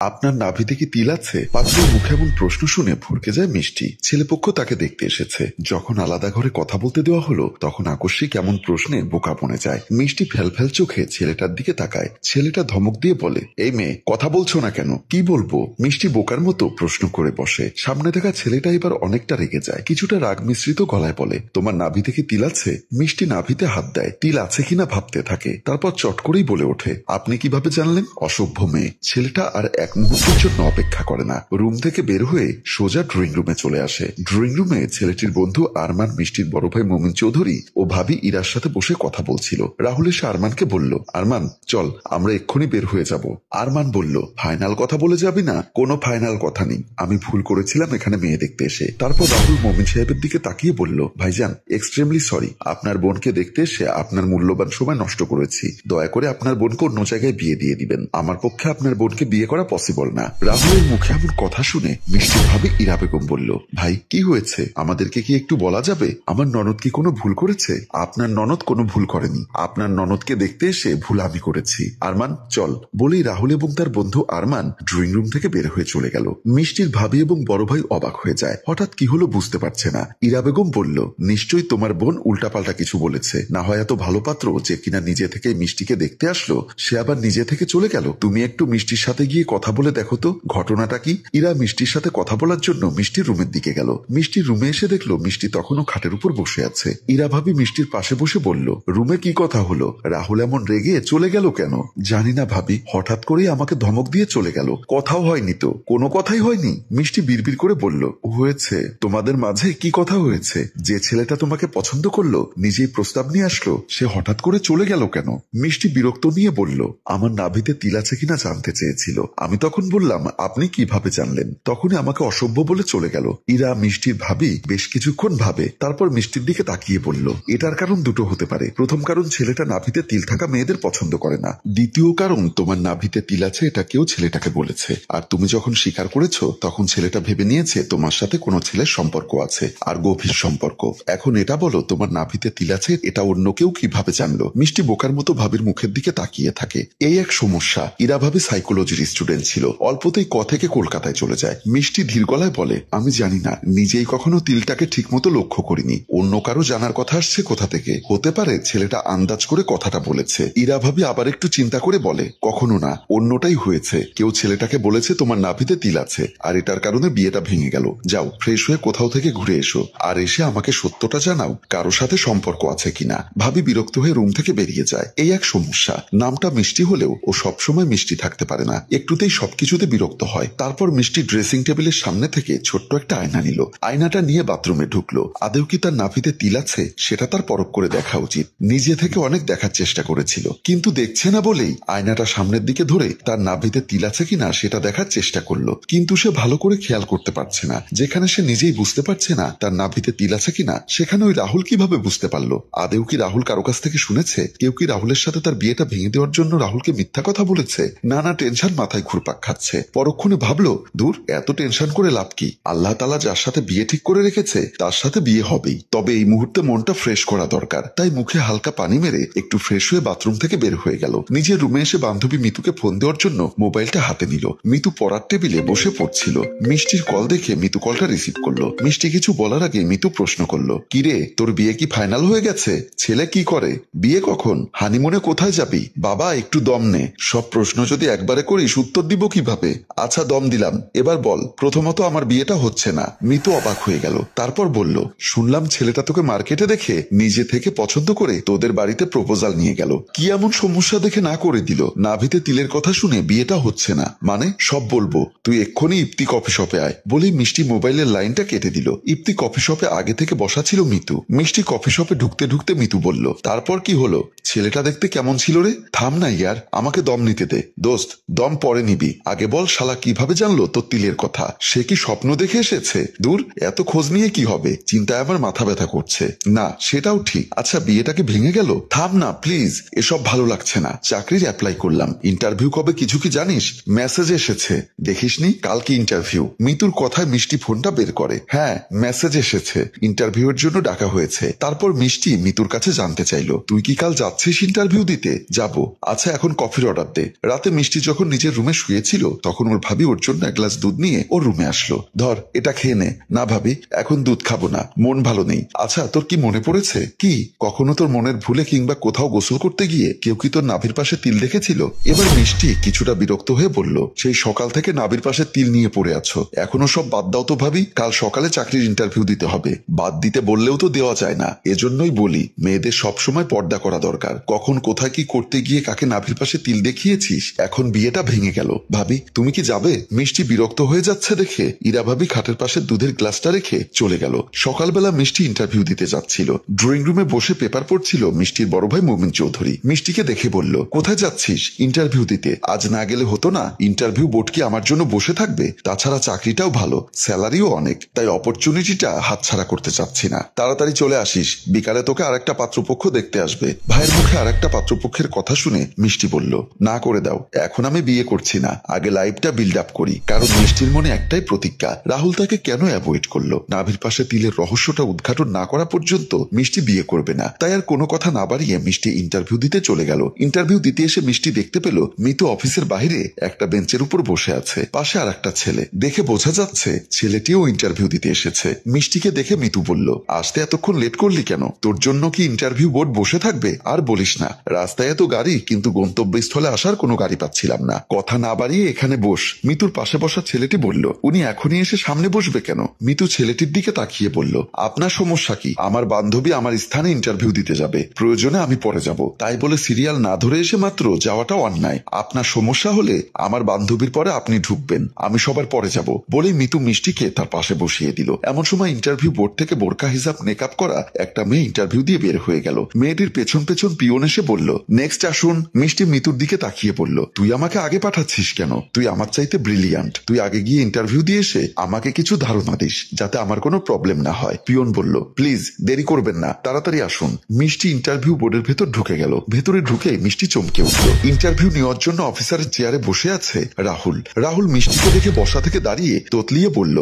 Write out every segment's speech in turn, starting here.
আপনার নাভিতে কি তিল আছে? পাত্রের মুখে এমন প্রশ্ন শুনে ভরকে যায় মিষ্টি। ছেলেপক্ষ তাকে দেখতে এসেছে। যখন আলাদা ঘরে কথা বলতে দেওয়া হলো তখন আকস্মিক এমন প্রশ্নে বোকা বনে যায়। মিষ্টি ফ্যালফ্যাল চোখে ছেলেটার দিকে তাকায়। ছেলেটা ধমক দিয়ে বলে, এই মেয়ে, কথা বলছো না কেন? কি বলবো? মিষ্টি বোকার মতো প্রশ্ন করে বসে। সামনে থাকা ছেলেটা এবার অনেকটা রেগে যায়। কিছুটা রাগ মিশ্রিত গলায় বলে, তোমার নাভিতে কি তিল আছে? মিষ্টি নাভিতে হাত দেয়। তিল আছে কিনা ভাবতে থাকে। তারপর চট করেই বলে ওঠে, আপনি কিভাবে জানলেন? অসভ্য মেয়ে। ছেলেটা আর এক মুহূর্তের জন্য অপেক্ষা করে না। রুম থেকে বের হয়ে সোজা ড্রয়িং রুমে চলে আসে। ড্রয়িং রুমে ছেলেটির বন্ধু আরমান মিষ্টির বড় ভাই মোমিন চৌধুরী ও ভাবি ইরার সাথে বসে কথা বলছিল। রাহুল এসে আরমানকে বলল, আরমান চল, আমরা এক্ষুনি বের হয়ে যাব। আরমান বলল, ফাইনাল কথা বলে যাবি না? কোনো ফাইনাল কথা নেই, আমি ভুল করেছিলাম এখানে মেয়ে দেখতে এসে। তারপর রাহুল মোমিন সাহেবের দিকে তাকিয়ে বলল, ভাইজান এক্সট্রিমলি সরি, আপনার বোনকে দেখতে এসে আপনার মূল্যবান সময় নষ্ট করেছি। দয়া করে আপনার বোনকে অন্য জায়গায় বিয়ে দিয়ে দিবেন। আমার পক্ষে আপনার বোনকে বিয়ে করা পসিবল না। রাহুলের মুখে এমন কথা শুনে মিষ্টি ভাবে ইরা বেগম বলল, ভাই কি হয়েছে? আমাদেরকে কি একটু বলা যাবে? আমার ননদ কি কোনো ভুল করেছে? আপনার ননদ কোনো ভুল করেনি। আপনার ননদকে দেখতে এসে ভুল আমি করেছি। আরমান চল। বলেই রাহুল এবং তার বন্ধু আরমান ড্রয়িং রুম থেকে বের হয়ে চলে গেল। মিষ্টির ভাবি এবং বড় ভাই অবাক হয়ে যায়। হঠাৎ কি হলো বুঝতে পারছে না। ইরা বেগম বলল, নিশ্চয়ই তোমার বোন উল্টাপাল্টা কিছু বলেছে। না হয় এত ভালো পাত্র যে কিনা নিজে থেকে মিষ্টিকে দেখতে আসলো, সে আবার নিজে থেকে চলে গেল। তুমি একটু মিষ্টির সাথে গিয়ে কথা বলে দেখো তো ঘটনাটা কি। ইরা মিষ্টির সাথে কথা বলার জন্য মিষ্টির রুমের দিকে গেল। মিষ্টির রুমে এসে দেখলো মিষ্টি তখনও খাটের উপর বসে আছে। ইরা ভাবি মিষ্টির পাশে বসে বলল, রুমে কি কথা হলো? রাহুল এমন রেগে চলে গেল কেন? জানি না ভাবি, হঠাৎ করেই আমাকে ধমক দিয়ে চলে গেল। কথাও হয়নি তো? কোনো কথাই হয়নি? মিষ্টি বিড়বিড় করে বলল, হয়েছে। তোমাদের মাঝে কি কথা হয়েছে? যে ছেলেটা তোমাকে পছন্দ করলো, নিজেই প্রস্তাব নিয়ে আসলো, সে হঠাৎ করে চলে গেল কেন? মিষ্টি বিরক্ত নিয়ে বলল, আমার নাভিতে তিল আছে কিনা জানতে চেয়েছিল। আমি তখন বললাম, আপনি কিভাবে জানলেন? তখনই আমাকে অসভ্য বলে চলে গেল। ইরা মিষ্টির ভাবি বেশ কিছুক্ষণ ভাবে, তারপর মিষ্টির দিকে তাকিয়ে বলল, এটার কারণ দুটো হতে পারে। প্রথম কারণ, ছেলেটা নাভিতে তিল থাকা মেয়েদের পছন্দ করে না। দ্বিতীয় কারণ, তোমার নাভিতে তিল আছে এটা কেউ ছেলেটাকে বলেছে, আর তুমি যখন স্বীকার করেছো তখন ছেলেটা ভেবে নিয়েছে তোমার সাথে কোনো ছেলের সম্পর্ক আছে, আর গভীর সম্পর্ক। এখন এটা বলো, তোমার নাভিতে তিল আছে এটা অন্য কেউ কিভাবে জানলো? মিষ্টি বোকার মতো ভাবির মুখের দিকে তাকিয়ে থাকে। এই এক সমস্যা। ইরা ভাবি সাইকোলজির স্টুডেন্ট ছিল, অল্পতেই ক থেকে কলকাতায় চলে যায়। মিষ্টি ধীর গলায় বলে, আমি জানি না, নিজেই কখনো তিলটাকে ঠিক মতো লক্ষ্য করিনি। অন্য কারো জানার কথা আসছে কোথা থেকে? হতে পারে ছেলেটা আন্দাজ করে কথাটা বলেছে। ইরা ভাবি আবার একটু চিন্তা করে বলে, কখনো না, অন্যটাই হয়েছে। কেউ ছেলেটাকে বলেছে তোমার নাভিতে তিল আছে, আর এটার কারণে বিয়েটা ভেঙে গেল। যাও, ফ্রেশ হয়ে কোথাও থেকে ঘুরে এসো, আর এসে আমাকে সত্যটা জানাও কারো সাথে সম্পর্ক আছে কিনা। ভাবি বিরক্ত হয়ে রুম থেকে বেরিয়ে যায়। এই এক সমস্যা। নামটা মিষ্টি হলেও ও সবসময় মিষ্টি থাকতে পারে না, একটুতেই সবকিছুতে বিরক্ত হয়। তারপর মিষ্টি ড্রেসিং টেবিলের সামনে থেকে ছোট্ট একটা আয়না নিল। আয়নাটা নিয়ে বাথরুমে ঢুকলো। আদেও কি তার নাভিতে তিল আছে সেটা তার পরখ করে দেখা উচিত। নিজে থেকে অনেক দেখার চেষ্টা করেছিল, কিন্তু দেখছে না বলেই আয়নাটা সামনের দিকে ধরে তার নাভিতে তিল আছে কিনা সেটা দেখার চেষ্টা করলো। কিন্তু সে ভালো করে খেয়াল করতে পারছে না। যেখানে সে নিজেই বুঝতে পারছে না তার নাভিতে তিল আছে কিনা, সেখানে ওই রাহুল কিভাবে বুঝতে পারলো? আদেও কি রাহুল কারো কাছ থেকে শুনেছে? কেউ কি রাহুলের সাথে তার বিয়েটা ভেঙে দেওয়ার জন্য রাহুলকে মিথ্যা কথা বলেছে? নানা টেনশন মাথায় ঘুরপাক খাচ্ছে। পরক্ষণে ভাবলো, দূর, এত টেনশন করে লাভ কি? আল্লাহ তাআলা যার সাথে বিয়ে ঠিক করে রেখেছে তার সাথে বিয়ে হবেই। তবে এই মুহূর্তে মনটা ফ্রেশ করা দরকার। তাই মুখে হালকা পানি মেরে একটু ফ্রেশ হয়ে বাথরুম থেকে বের হয়ে গেল। নিজের রুমে এসে বান্ধবী মিতুকে ফোন দেওয়ার জন্য মোবাইলটা হাতে নিল। মিতু পড়ার টেবিলে বসে পড়ছিল। মিষ্টির কল দেখে মিতু কলটা রিসিভ করলো। মিষ্টি কিছু বলার আগে মিতু প্রশ্ন করলো, কিরে, তোর বিয়ে কি ফাইনাল হয়ে গেছে? ছেলে কি করে? বিয়ে কখন? হানিমুনে কোথায় যাবি? বাবা একটু দম নে। সব প্রশ্ন যদি একবারে করিস উত্তর দিব কিভাবে? আচ্ছা দম দিলাম, এবার বল। প্রথমত আমার বিয়েটা হচ্ছে না। মিতু অবাক হয়ে গেল। তারপর বলল, শুনলাম ছেলেটা তোকে মার্কেটে দেখে নিজে থেকে পছন্দ করে তোদের বাড়িতে প্রপোজাল নিয়ে গেল। কি এমন সমস্যা দেখে না করে দিল? নাভিতে তিলের কথা শুনে বিয়েটা হচ্ছে না মানে? সব বলবো, তুই এক্ষুনি ইপ্তি কফি শপে আয়। বলেই মিষ্টি মোবাইলের লাইনটা কেটে দিল। ইপ্তি কফি শপে আগে থেকে বসা ছিল মিতু। মিষ্টি কফি শপে ঢুকতে ঢুকতে মিতু বলল, তারপর কি হলো? ছেলেটা দেখতে কেমন ছিল রে? থাম না ইয়ার, আমাকে দম নিতে দে। দোস্ত, দম পরে নিবি, আগে বল শালা কিভাবে জানলো তোর তিলের কথা? সে কি স্বপ্ন দেখে এসেছে? দূর, এত খোঁজ নিয়ে কি হবে? চিন্তায় আমার মাথা ব্যথা করছে। না সেটাও ঠিক। আচ্ছা বিয়েটাকে ভেঙে গেল? থাম না প্লিজ, এসব ভালো লাগছে না। চাকরির অ্যাপ্লাই করলাম, ইন্টারভিউ কবে কিছু কি জানিস? মেসেজ এসেছে, দেখিসনি? কালকে ইন্টারভিউ। মিতুর কথায় মিষ্টি ফোনটা বের করে। হ্যাঁ মেসেজ এসেছে, ইন্টারভিউ এর জন্য ডাকা হয়েছে। তারপর মিষ্টি মিতুর কাছে জানতে চাইলো, তুই কি কাল যাচ্ছিস ইন্টারভিউ দিতে? যাবো। আচ্ছা এখন কফির অর্ডার দে। রাতে মিষ্টি যখন নিজের রুমে শুয়েছিল তখন ওর ভাবি ওর জন্য এক গ্লাস দুধ নিয়ে ওর রুমে আসলো। ধর এটা খেয়ে নে। না ভাবি, এখন দুধ খাবো না, মন ভালো নেই। আচ্ছা, তোর কি মনে পড়েছে? কি কখনো তোর মনের ভুলে কিংবা কোথাও গোসল করতে গিয়ে কেউ কি তোর নাভির পাশে তিল দেখেছিল? এবার মিষ্টি কিছুটা বিরক্ত হয়ে বলল, সেই সকাল থেকে নাভির পাশে তিল নিয়ে পড়ে আছো, এখনো সব বাদ দাও তো ভাবি, কাল সকালে চাকরির ইন্টারভিউ দিতে হবে। বাদ দিতে বললেও তো দেওয়া যায় না, এজন্যই বলি মেয়েদের সবসময় পর্দা করা দরকার। কখন কোথায় কি করতে গিয়ে কাকে নাভির পাশে তিল দেখিয়েছিস, এখন বিয়েটা ভেঙে গেল। ভাবি তুমি কি যাবে? মিষ্টি বিরক্ত হয়ে যাচ্ছে দেখে ইরা ভাবি খাটের পাশে দুধের গ্লাসটা রেখে চলে গেল। সকালবেলা মিষ্টি ইন্টারভিউ দিতে যাচ্ছিল। ড্রয়িং রুমে বসে পেপার পড়ছিল মিষ্টির বড় ভাই মুমিন চৌধুরী। মিষ্টিকে দেখে বলল, কোথায় যাচ্ছিস? ইন্টারভিউ দিতে। আজ না গেলে হতো না? ইন্টারভিউ বোর্ড কি আমার জন্য বসে থাকবে? তাছাড়া চাকরিটাও ভালো, স্যালারিও অনেক, তাই অপরচুনিটিটা হাতছাড়া করতে চাচ্ছি না। তাড়াতাড়ি চলে আসিস, বিকালে তোকে আরেকটা পাত্রপক্ষ দেখতে আসবে। ভাইয়ের মুখে আরেকটা পাত্রপক্ষের কথা শুনে মিষ্টি বলল, না করে দাও, এখন আমি বিয়ে করছি না, আগে লাইফটা বিল্ড আপ করি। কারণ মিষ্টির মনে একটাই প্রতিজ্ঞা, রাহুল তাকে কেন অ্যাভয়েড করলো। নাভির পাশে তিলের রহস্যটা উদ্ঘাটন না করা পর্যন্ত মিষ্টি বিয়ে করবে না। তাই আর কোনো কথা না বাড়িয়ে মিষ্টি ইন্টারভিউ দিতে চলে গেল। ইন্টারভিউ দিতে এসে মিষ্টি দেখতে পেল মিতু অফিসের বাইরে একটা বেঞ্চের উপর বসে আছে, পাশে আর একটা ছেলে। দেখে বোঝা যাচ্ছে ছেলেটিও ইন্টারভিউ দিতে এসেছে। মিষ্টিকে দেখে মিতু বলল, আসতে এতক্ষণ লেট করলি কেন? তোর জন্য কি ইন্টারভিউ বোর্ড বসে থাকবে? আর বলিস না, রাস্তায় এত গাড়ি কিন্তু গন্তব্যস্থলে আসার কোনো গাড়ি পাচ্ছিলাম না। কথা না বাড়িয়ে এখানে বস। মিতুর পাশে বসা ছেলেটি বলল, উনি এখনই এসে সামনে বসবে কেন? মিতু ছেলেটির দিকে তাকিয়ে বলল, আপনার সমস্যা কি? আমার বান্ধবী আমার স্থানে ইন্টারভিউ দিতে যাবে, প্রয়োজনে আমি পরে যাব, তাই বলে সিরিয়াল না ধরে এসে মাত্র যাওয়াটাও অন্যায়। আপনার সমস্যা হলে আমার বান্ধবীর পরে আপনি ঢুকবেন, আমি সবার পরে যাব। বলে মিতু মিষ্টিকে তার পাশে বসিয়ে দিল। এমন সময় ইন্টারভিউ বোর্ড থেকে বোরকা হিসাব মেকআপ করা একটা মেয়ে ইন্টারভিউ দিয়ে বের হয়ে গেল। মেয়েটির পেছন পেছন পিয়ন এসে বলল, নেক্সট আসুন। মিষ্টি মিতুর দিকে তাকিয়ে বলল, তুই আমাকে আগে পাঠাচ্ছিস কেন? তুই আমার চাইতে ব্রিলিয়ান্ট, তুই আগে গিয়ে ইন্টারভিউ দিয়ে এসে আমাকে কিছু ধারণা দিস, যাতে আমার কোনো প্রবলেম না হয়। পিয়ন বলল, প্লিজ দেরি করবেন না, তাড়াতাড়ি আসুন। মিষ্টি ইন্টারভিউ বোর্ডের ভেতর ঢুকে গেল। ভেতরে ঢুকে মিষ্টি চমকে উঠল। ইন্টারভিউ নেওয়ার জন্য অফিসারের চেয়ারে বসে আছে রাহুল। রাহুল মিষ্টিকে দেখে বসা থেকে দাঁড়িয়ে তোতলিয়ে বলল,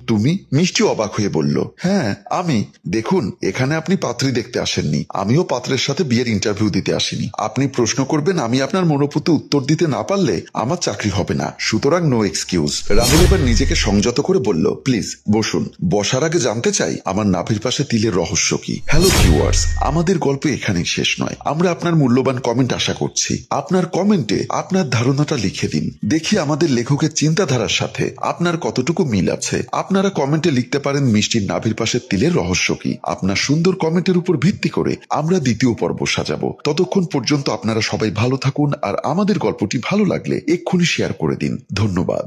তুমি? মিষ্টি অবাক হয়ে বলল, হ্যাঁ আমি। দেখুন, এখানে আপনি পাত্রী দেখতে আসেননি, আমিও পাত্রের সাথে বিয়ের ইন্টারভিউ দিতে আসিনি। আপনি প্রশ্ন করবেন, আমি আপনার মনোপুতে উত্তর দিতে না পারলে আমার চাকরি হবে না, সুতরাং নো এক্সকিউজ। রাহুল এবার নিজেকে সংযত করে বলল, প্লিজ বসুন। বসার আগে জানতে চাই আমার নাভির পাশে তিলের রহস্য কি? হ্যালো ভিউয়ার্স, আমাদের গল্প এখানেই শেষ নয়। আমরা আপনার মূল্যবান কমেন্ট আশা করছি। আপনার কমেন্টে আপনার ধারণাটা লিখে দিন, দেখি আমাদের লেখকের চিন্তাধারার সাথে আপনার কতটুকু মিল আছে। আপনারা কমেন্টে লিখতে পারেন মিষ্টির নাভির পাশে তিলের রহস্য কি। আপনার সুন্দর কমেন্টের উপর ভিত্তি করে আমরা দ্বিতীয় পর্ব সাজাবো। ততক্ষণ পর্যন্ত আপনারা সবাই ভালো থাকুন, আর আমাদের গল্পটি ভালো লাগলে এক্ষুনি শেয়ার করে দিন। ধন্যবাদ।